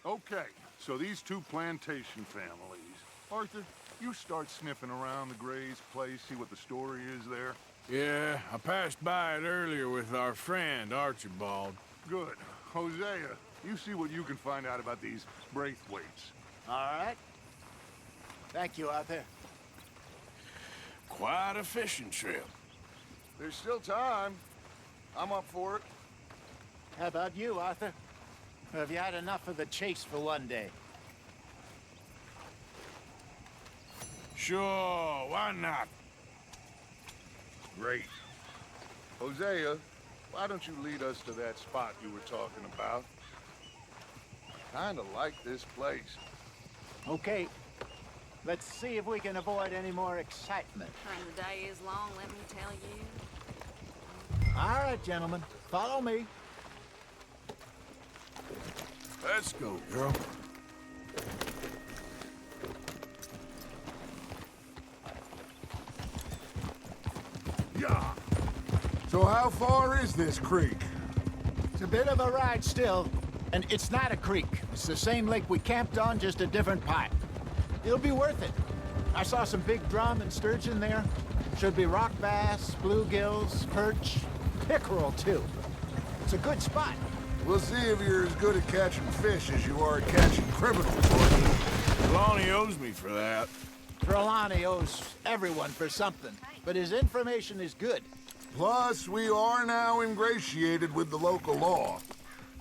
Okay, so these two plantation families. Arthur, you start sniffing around the Gray's place, see what the story is there. Yeah, I passed by it earlier with our friend, Archibald. Good. Hosea, you see what you can find out about these Braithwaites. All right. Thank you, Arthur. Quite a fishing trip. There's still time. I'm up for it. How about you, Arthur? Or have you had enough of the chase for one day? Sure, why not? Great. Hosea, why don't you lead us to that spot you were talking about? Kinda like this place. Okay. Let's see if we can avoid any more excitement. And the day is long, let me tell you. All right, gentlemen. Follow me. Let's go, girl. Yeah. So how far is this creek? It's a bit of a ride still, and it's not a creek. It's the same lake we camped on, just a different pipe. It'll be worth it. I saw some big drum and sturgeon there. Should be rock bass, bluegills, perch, pickerel too. It's a good spot. We'll see if you're as good at catching fish as you are at catching criminals, Arthur. Lonnie owes me for that. Trelawney owes everyone for something, but his information is good. Plus, we are now ingratiated with the local law.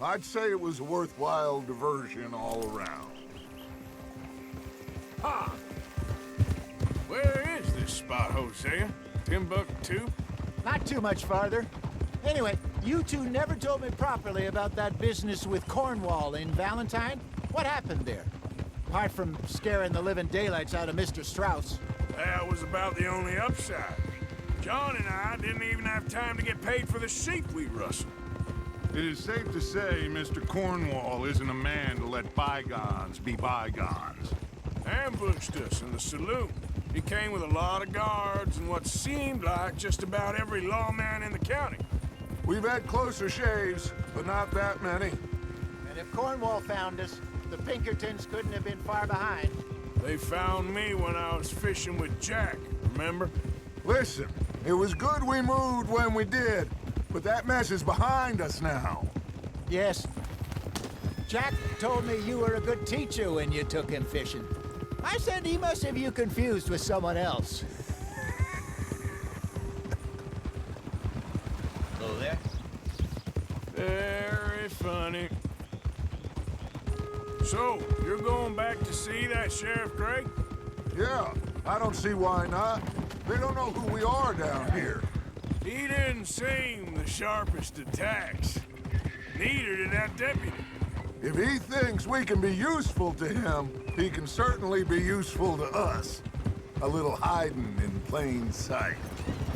I'd say it was a worthwhile diversion all around. Ha! Where is this spot, Hosea? Timbuktu? Not too much farther. Anyway, you two never told me properly about that business with Cornwall in Valentine. What happened there? Apart from scaring the living daylights out of Mr. Strauss. That was about the only upside. John and I didn't even have time to get paid for the sheep we rustled. It is safe to say Mr. Cornwall isn't a man to let bygones be bygones. Ambushed us in the saloon. He came with a lot of guards and what seemed like just about every lawman in the county. We've had closer shaves, but not that many. And if Cornwall found us, the Pinkertons couldn't have been far behind. They found me when I was fishing with Jack, remember? Listen, it was good we moved when we did, but that mess is behind us now. Yes. Jack told me you were a good teacher when you took him fishing. I said he must have you confused with someone else. Oh, there? Very funny. So, you're going back to see that Sheriff Gray? Yeah, I don't see why not. They don't know who we are down here. He didn't seem the sharpest of tacks. Neither did that deputy. If he thinks we can be useful to him, he can certainly be useful to us. A little hiding in plain sight.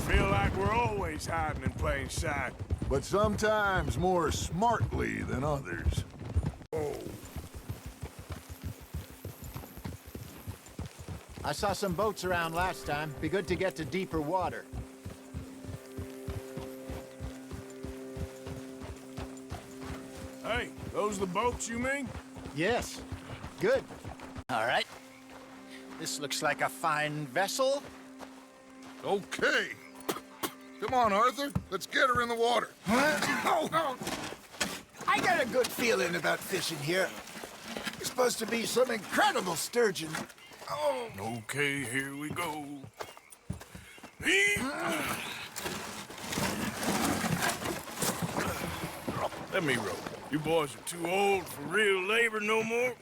Feel like we're always hiding in plain sight. But sometimes more smartly than others. Oh. I saw some boats around last time. Be good to get to deeper water. Hey, those the boats you mean? Yes. Good. All right. This looks like a fine vessel. Okay. Come on, Arthur. Let's get her in the water. I got a good feeling about fishing here. There's supposed to be some incredible sturgeon. Oh. Okay, here we go. Let me row. You boys are too old for real labor no more.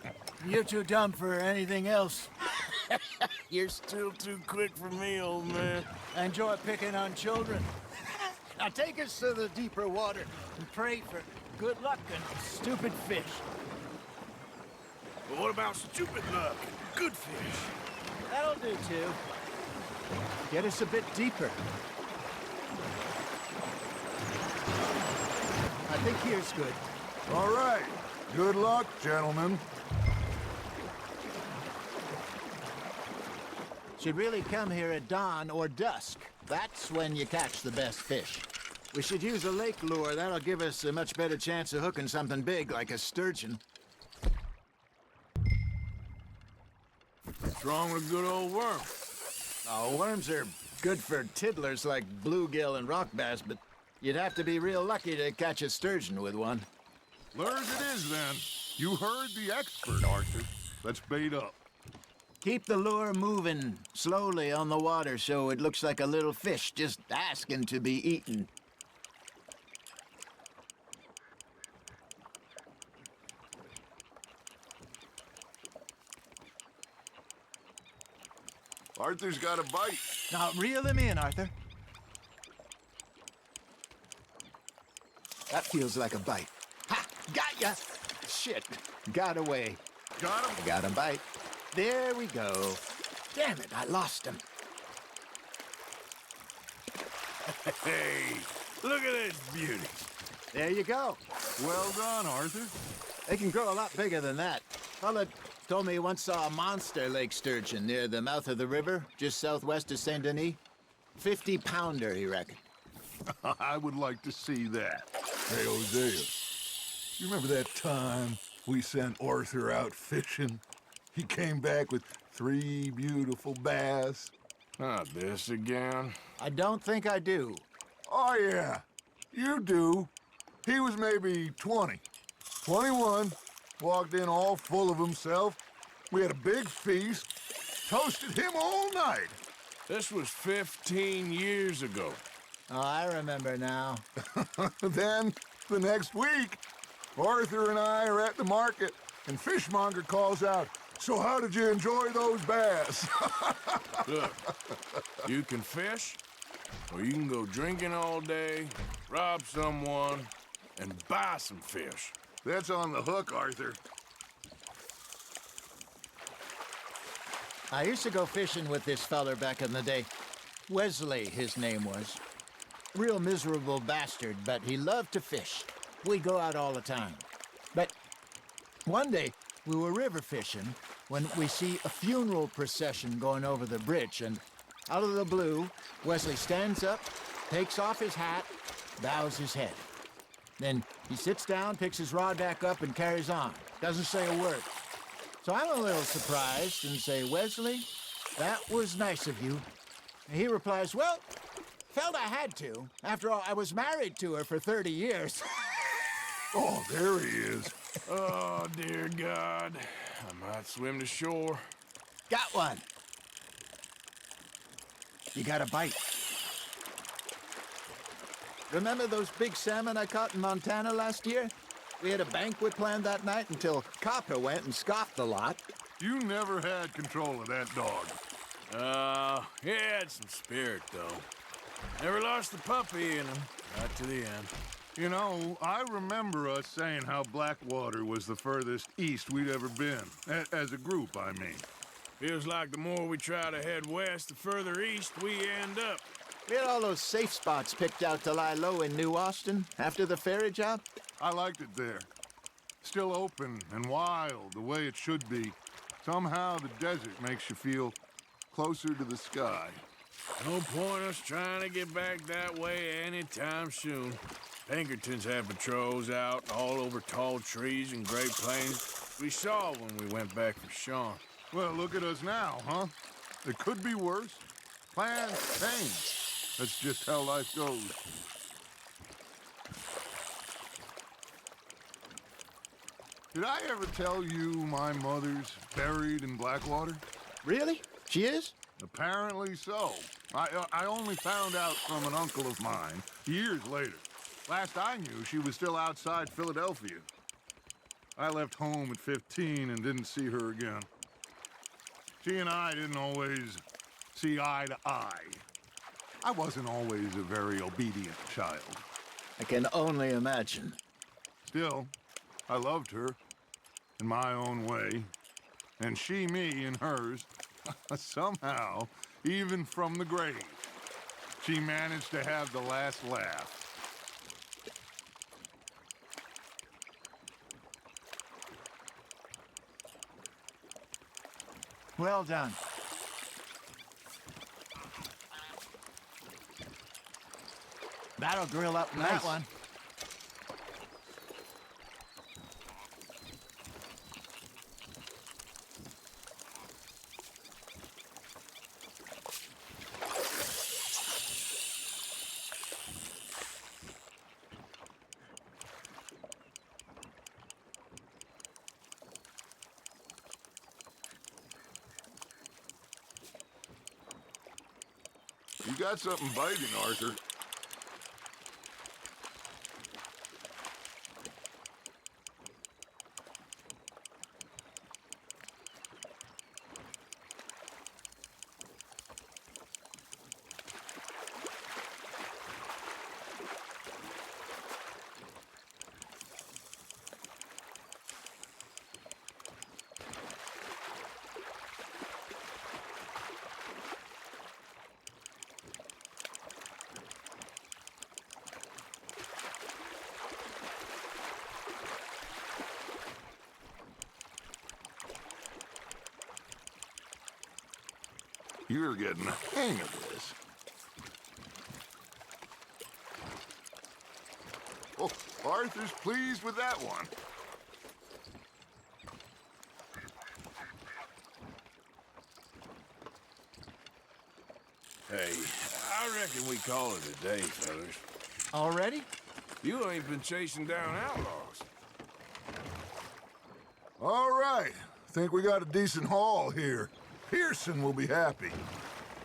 You're too dumb for anything else. You're still too quick for me, old man. I enjoy picking on children. Now take us to the deeper water and pray for good luck and stupid fish. But what about stupid luck and good fish? That'll do, too. Get us a bit deeper. I think here's good. All right. Good luck, gentlemen. Should really come here at dawn or dusk. That's when you catch the best fish. We should use a lake lure. That'll give us a much better chance of hooking something big like a sturgeon. What's wrong with a good old worm? Oh, worms are good for tiddlers like bluegill and rock bass, but you'd have to be real lucky to catch a sturgeon with one. Lures it is, then. You heard the expert, Arthur. Let's bait up. Keep the lure moving slowly on the water so it looks like a little fish just asking to be eaten. Arthur's got a bite. Now reel him in, Arthur. That feels like a bite. Ha! Got ya! Shit. Got away. Got him? Got a bite. There we go. Damn it, I lost him. Hey, look at this beauty. There you go. Well done, Arthur. They can grow a lot bigger than that. Fella told me he once saw a monster lake sturgeon near the mouth of the river, just southwest of Saint Denis. 50-pounder, he reckoned. I would like to see that. Hey, Hosea. You remember that time we sent Arthur out fishing? He came back with 3 beautiful bass. Not this again. I don't think I do. Oh, yeah. You do. He was maybe 20. 21. Walked in all full of himself. We had a big feast. Toasted him all night. This was 15 years ago. Oh, I remember now. Then, the next week, Arthur and I are at the market, and Fishmonger calls out, "So how did you enjoy those bass?" Look, you can fish, or you can go drinking all day, rob someone, and buy some fish. That's on the hook, Arthur. I used to go fishing with this feller back in the day. Wesley, his name was. Real miserable bastard, but he loved to fish. We'd go out all the time. But one day, we were river fishing when we see a funeral procession going over the bridge, and out of the blue, Wesley stands up, takes off his hat, bows his head. Then he sits down, picks his rod back up, and carries on. Doesn't say a word. So I'm a little surprised and say, "Wesley, that was nice of you." And he replies, "Well, felt I had to. After all, I was married to her for 30 years. Oh, there he is. Oh, dear God. I might swim to shore. Got one. You got a bite. Remember those big salmon I caught in Montana last year? We had a banquet planned that night until Copper went and scoffed a lot. You never had control of that dog. He had some spirit, though. Never lost the puppy in him. Right to the end. You know, I remember us saying how Blackwater was the furthest east we'd ever been. As a group, I mean. Feels like the more we try to head west, the further east we end up. We had all those safe spots picked out to lie low in New Austin after the ferry job. I liked it there. Still open and wild, the way it should be. Somehow the desert makes you feel closer to the sky. No point us trying to get back that way anytime soon. Pinkertons had patrols out all over tall trees and Great Plains. We saw when we went back for Sean. Well, look at us now, huh? It could be worse. Plans change. That's just how life goes. Did I ever tell you my mother's buried in Blackwater? Really? She is? Apparently so. I only found out from an uncle of mine years later. Last I knew, she was still outside Philadelphia. I left home at 15 and didn't see her again. She and I didn't always see eye to eye. I wasn't always a very obedient child. I can only imagine. Still, I loved her in my own way, and she me in hers. Somehow, even from the grave, she managed to have the last laugh. Well done. That'll grill up Nice. that one. You got something biting, Arthur. You're getting the hang of this. Oh, Arthur's pleased with that one. Hey, I reckon we call it a day, fellas. Already? You ain't been chasing down outlaws. All right. Think we got a decent haul here. Pearson will be happy.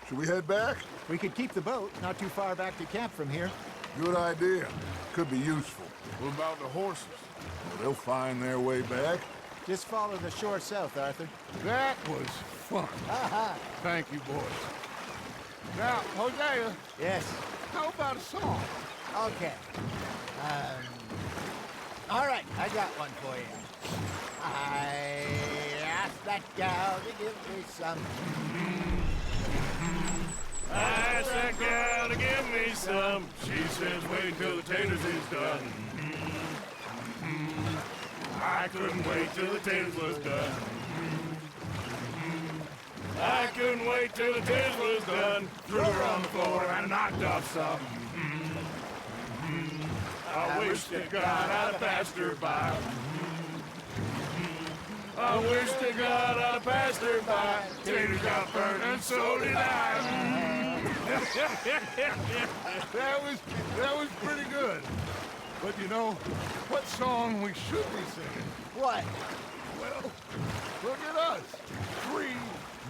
Should we head back? We could keep the boat, not too far back to camp from here. Good idea. Could be useful. What about the horses? Well, they'll find their way back. Just follow the shore south, Arthur. That was fun. Thank you, boys. Now, Hosea, Yes. how about a song? Okay. All right, I got one for you. I asked that gal to give me some. I asked that gal to give me some. She says, wait till the taters is done. I couldn't wait till the taters was done. I couldn't wait till the taters was done. Threw her on the floor and knocked off some. I wish to God I'd have passed her by. I wish to God I'd have passed her by. Taters got burned and so did I. That was pretty good. But you know, what song we should be singing? What? Well, look at us. Three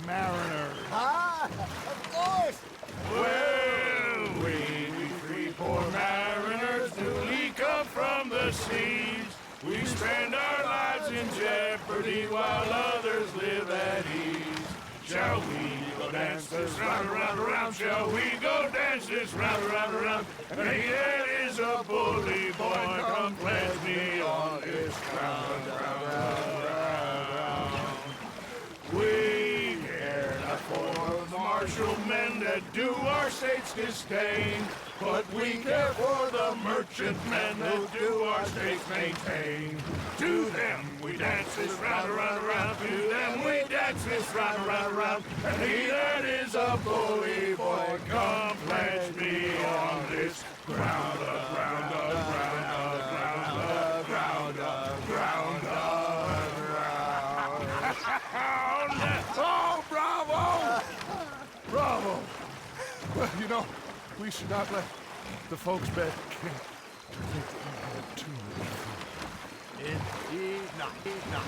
mariners. Ah, of course. Well, we three poor mariners newly come from the seas. We spend our lives in jeopardy while others live at ease. Shall we go dance this round, around, around? Shall we go dance this round, around, around? And he that is a bully boy, come pledge me on this ground, round, round, round. We care not for the martial men that do our state's disdain, but we care for the merchant men that do our states maintain. To them we dance this round, around, around. To them we dance this round, around, around. And he that is a bully boy, come pledge me on this ground, ground, ground, ground, ground, ground, ground, ground. Oh, bravo! Bravo! Well, you know, we should not let the folks back at camp think that we had too much fun. Indeed not. Indeed not.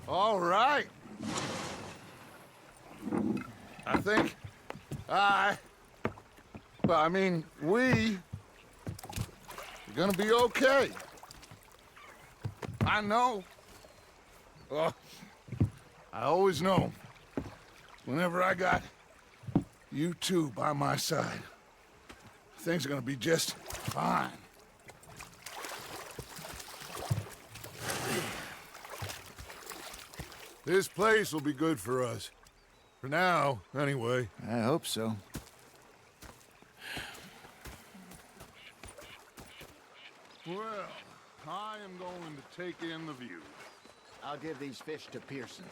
All right. I think we are gonna be okay. I know. Oh, I always know. Whenever I got you two by my side, things are gonna be just fine. This place will be good for us. For now, anyway. I hope so. Well, I am going to take in the view. I'll give these fish to Pearson.